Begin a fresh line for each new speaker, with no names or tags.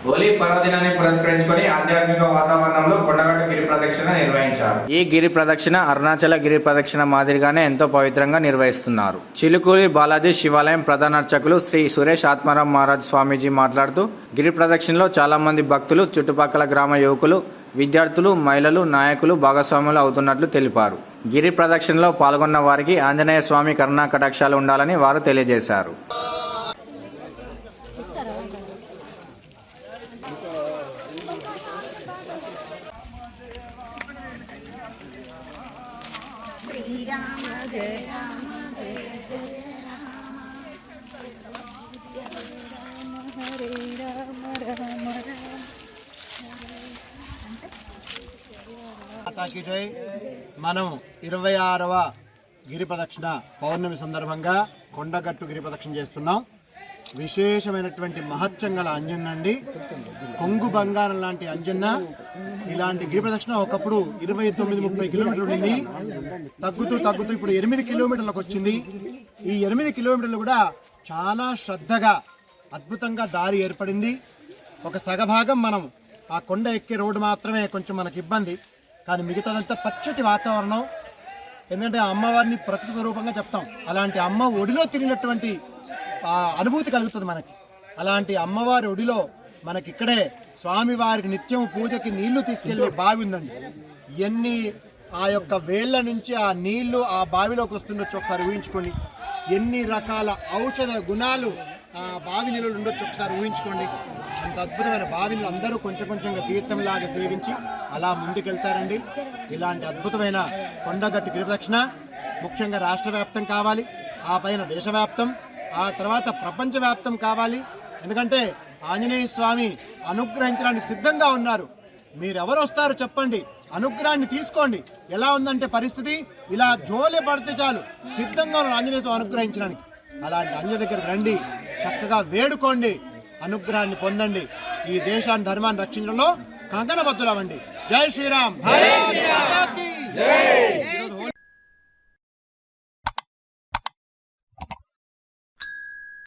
హోలీ పర్వదినాన్ని పురస్కరించుకొని ఆధ్యాత్మిక వాతావరణంలో కొండగట్టు గిరి ప్రదక్షిణ నిర్వహించారు. ఈ గిరి ప్రదక్షిణ అరుణాచల గిరి ప్రదక్షిణ మాదిరిగానే ఎంతో పవిత్రంగా నిర్వహిస్తున్నారు. చిలుకూరి బాలాజీ శివాలయం ప్రధాన అర్చకులు శ్రీ సురేష్ ఆత్మారాం మహారాజ్ స్వామీజీ మాట్లాడుతూ, గిరి ప్రదక్షిణలో చాలా మంది భక్తులు, చుట్టుపక్కల గ్రామ యువకులు, విద్యార్థులు, మహిళలు, నాయకులు భాగస్వాములు అవుతున్నట్లు తెలిపారు. గిరి ప్రదక్షిణలో పాల్గొన్న వారికి ఆంజనేయ స్వామి కరుణా కటాక్షాలు ఉండాలని వారు తెలియజేశారు.
మాతాకి జై. మనం 26వ గిరి ప్రదక్షిణ పౌర్ణమి సందర్భంగా కొండగట్టు గిరి ప్రదక్షిణ చేస్తున్నాం. విశేషమైనటువంటి మహత్యం గల అంజన్న అండి. కొంగు బంగారం లాంటి అంజన్న. ఇలాంటి గిరి ప్రదక్షిణ ఒకప్పుడు 29-30 కిలోమీటర్లు ఉండింది. తగ్గుతూ ఇప్పుడు 8 కిలోమీటర్లకు వచ్చింది. ఈ 8 కిలోమీటర్లు కూడా చాలా శ్రద్ధగా అద్భుతంగా దారి ఏర్పడింది. ఒక సగభాగం మనం ఆ కొండ ఎక్కే రోడ్డు మాత్రమే కొంచెం మనకి ఇబ్బంది, కానీ మిగతాదంతా పచ్చటి వాతావరణం. ఎందుకంటే అమ్మవారిని ప్రకృతి స్వరూపంగా చెప్తాం. అలాంటి అమ్మ ఒడిలో తిరిగినటువంటి అనుభూతి కలుగుతుంది మనకి. అలాంటి అమ్మవారి ఒడిలో మనకి ఇక్కడే స్వామివారికి నిత్యం పూజకి నీళ్లు తీసుకెళ్లే బావి ఉందండి. ఎన్ని ఆ యొక్క వేళ్ల నుంచి ఆ నీళ్లు ఆ బావిలోకి వస్తుండొచ్చు ఒకసారి ఊహించుకోండి. ఎన్ని రకాల ఔషధ గుణాలు ఆ బావి నీళ్ళు ఉండొచ్చు ఒకసారి ఊహించుకోండి. అంత అద్భుతమైన బావిని అందరూ కొంచెం కొంచెంగా తీర్థంలాగా సేవించి అలా ముందుకెళ్తారండి. ఇలాంటి అద్భుతమైన కొండగట్టు గిరి ప్రదక్షిణ ముఖ్యంగా రాష్ట్ర వ్యాప్తం కావాలి, ఆ పైన దేశవ్యాప్తం, ఆ తర్వాత ప్రపంచవ్యాప్తం కావాలి. ఎందుకంటే ఆంజనేయ స్వామి అనుగ్రహించడానికి సిద్ధంగా ఉన్నారు. మీరెవరు వస్తారు చెప్పండి, అనుగ్రహాన్ని తీసుకోండి. ఎలా ఉందంటే పరిస్థితి, ఇలా జోలే పడితే చాలు సిద్ధంగా ఉన్న ఆంజనేయ స్వామి అనుగ్రహించడానికి. అలాంటి ఆంజనేయ దగ్గరకు రండి, చక్కగా వేడుకోండి, అనుగ్రహాన్ని పొందండి. ఈ దేశాన్ని ధర్మాన్ని రక్షించడంలో కంకణబద్ధులవ్వండి. జై శ్రీరామ్.